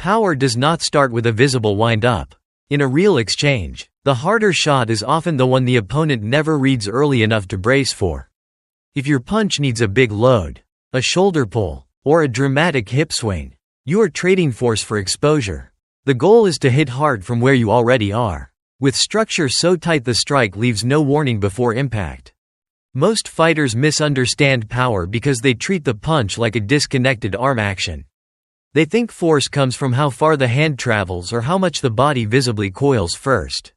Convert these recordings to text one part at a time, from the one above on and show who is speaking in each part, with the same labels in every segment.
Speaker 1: Power does not start with a visible wind-up. In a real exchange, the harder shot is often the one the opponent never reads early enough to brace for. If your punch needs a big load, a shoulder pull, or a dramatic hip swing, you are trading force for exposure. The goal is to hit hard from where you already are, with structure so tight the strike leaves no warning before impact. Most fighters misunderstand power because they treat the punch like a disconnected arm action. They think force comes from how far the hand travels or how much the body visibly coils first.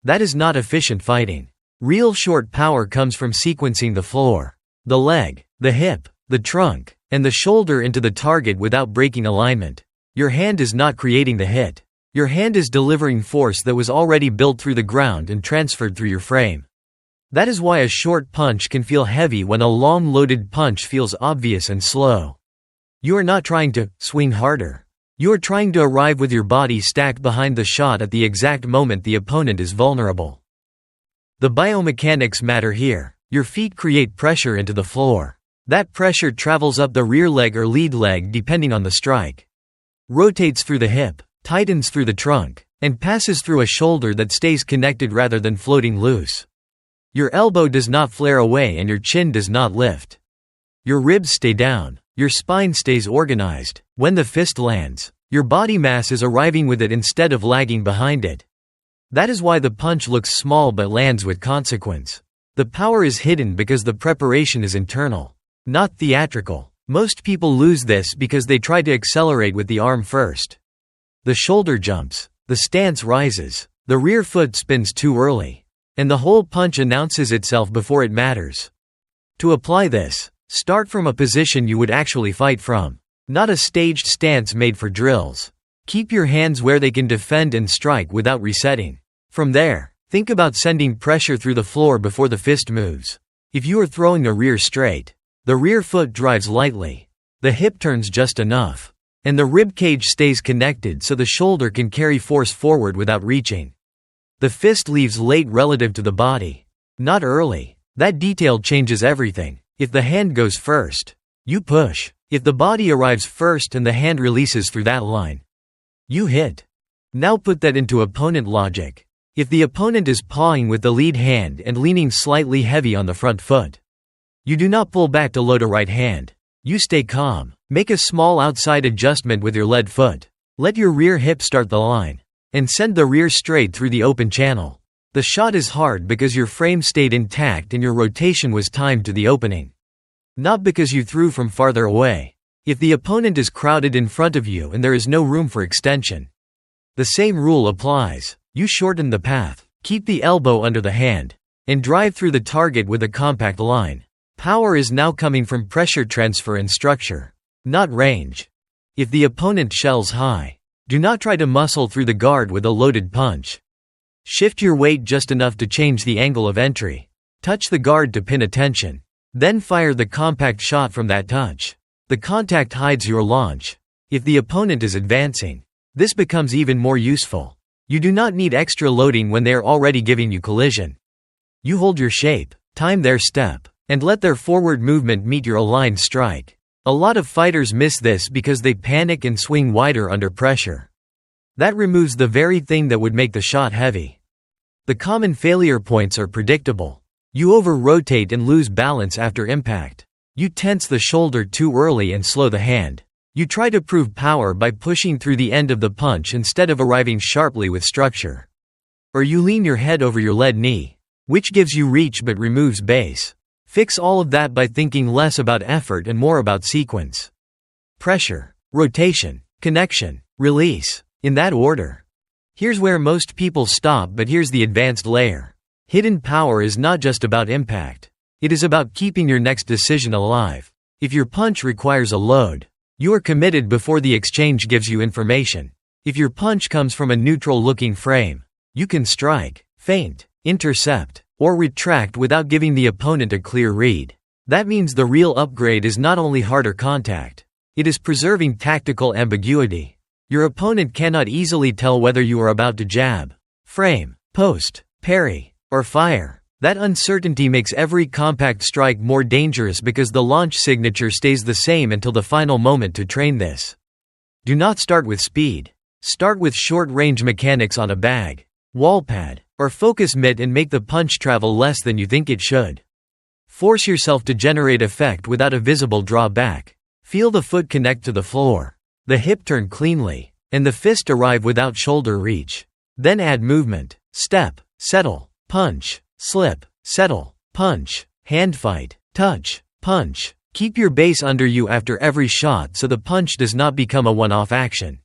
Speaker 1: That is not efficient fighting. Real short power comes from sequencing the floor, the leg, the hip, the trunk, and the shoulder into the target without breaking alignment. Your hand is not creating the hit. Your hand is delivering force that was already built through the ground and transferred through your frame. That is why a short punch can feel heavy when a long loaded punch feels obvious and slow. You are not trying to swing harder. You are trying to arrive with your body stacked behind the shot at the exact moment the opponent is vulnerable. The biomechanics matter here. Your feet create pressure into the floor. That pressure travels up the rear leg or lead leg depending on the strike, rotates through the hip, tightens through the trunk, and passes through a shoulder that stays connected rather than floating loose. Your elbow does not flare away and your chin does not lift. Your ribs stay down. Your spine stays organized. When the fist lands, your body mass is arriving with it instead of lagging behind it. That is why the punch looks small but lands with consequence. The power is hidden because the preparation is internal, not theatrical. Most people lose this because they try to accelerate with the arm first. The shoulder jumps, the stance rises, the rear foot spins too early, and the whole punch announces itself before it matters. To apply this, start from a position you would actually fight from, not a staged stance made for drills. Keep your hands where they can defend and strike without resetting. From there, think about sending pressure through the floor before the fist moves. If you are throwing a rear straight, the rear foot drives lightly, the hip turns just enough, and the rib cage stays connected so the shoulder can carry force forward without reaching. The fist leaves late relative to the body, not early. That detail changes everything. If the hand goes first, you push. If the body arrives first and the hand releases through that line, you hit. Now put that into opponent logic. If the opponent is pawing with the lead hand and leaning slightly heavy on the front foot, you do not pull back to load a right hand. You stay calm. Make a small outside adjustment with your lead foot. Let your rear hip start the line, and send the rear straight through the open channel. The shot is hard because your frame stayed intact and your rotation was timed to the opening, not because you threw from farther away. If the opponent is crowded in front of you and there is no room for extension, the same rule applies. You shorten the path, keep the elbow under the hand, and drive through the target with a compact line. Power is now coming from pressure transfer and structure, not range. If the opponent shells high, do not try to muscle through the guard with a loaded punch. Shift your weight just enough to change the angle of entry. Touch the guard to pin attention. Then fire the compact shot from that touch. The contact hides your launch. If the opponent is advancing, this becomes even more useful. You do not need extra loading when they are already giving you collision. You hold your shape, time their step, and let their forward movement meet your aligned strike. A lot of fighters miss this because they panic and swing wider under pressure. That removes the very thing that would make the shot heavy. The common failure points are predictable. You over-rotate and lose balance after impact. You tense the shoulder too early and slow the hand. You try to prove power by pushing through the end of the punch instead of arriving sharply with structure. Or you lean your head over your lead knee, which gives you reach but removes base. Fix all of that by thinking less about effort and more about sequence. Pressure, rotation, connection, release, in that order. Here's where most people stop, but here's the advanced layer. Hidden power is not just about impact. It is about keeping your next decision alive. If your punch requires a load, you are committed before the exchange gives you information. If your punch comes from a neutral-looking frame, you can strike, feint, intercept, or retract without giving the opponent a clear read. That means the real upgrade is not only harder contact, it is preserving tactical ambiguity. Your opponent cannot easily tell whether you are about to jab, frame, post, parry, or fire. That uncertainty makes every compact strike more dangerous because the launch signature stays the same until the final moment to train this. Do not start with speed. Start with short-range mechanics on a bag, wall pad, or focus mitt and make the punch travel less than you think it should. Force yourself to generate effect without a visible drawback. Feel the foot connect to the floor, the hip turn cleanly, and the fist arrive without shoulder reach. Then add movement. Step, settle, punch, slip, settle, punch, hand fight, touch, punch. Keep your base under you after every shot so the punch does not become a one-off action.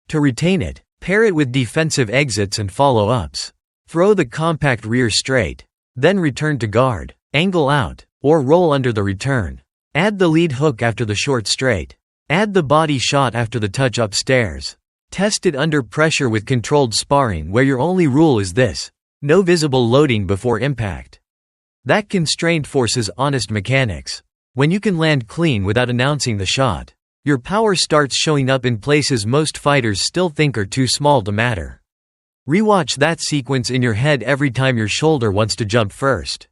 Speaker 1: To retain it, pair it with defensive exits and follow-ups. Throw the compact rear straight, then return to guard, angle out, or roll under the return. Add the lead hook after the short straight. Add the body shot after the touch upstairs. Test it under pressure with controlled sparring where your only rule is this: no visible loading before impact. That constraint forces honest mechanics. When you can land clean without announcing the shot, your power starts showing up in places most fighters still think are too small to matter. Rewatch that sequence in your head every time your shoulder wants to jump first.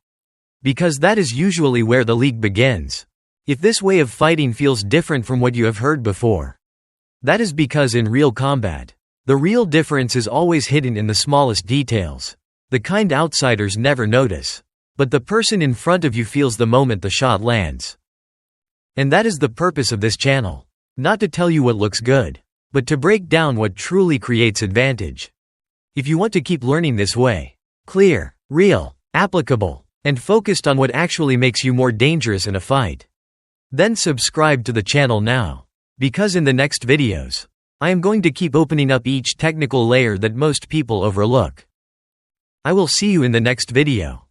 Speaker 1: Because that is usually where the league begins. If this way of fighting feels different from what you have heard before, that is because in real combat, the real difference is always hidden in the smallest details, the kind outsiders never notice, but the person in front of you feels the moment the shot lands. And that is the purpose of this channel. Not to tell you what looks good, but to break down what truly creates advantage. If you want to keep learning this way, clear, real, applicable, and focused on what actually makes you more dangerous in a fight, then subscribe to the channel now. Because in the next videos, I am going to keep opening up each technical layer that most people overlook. I will see you in the next video.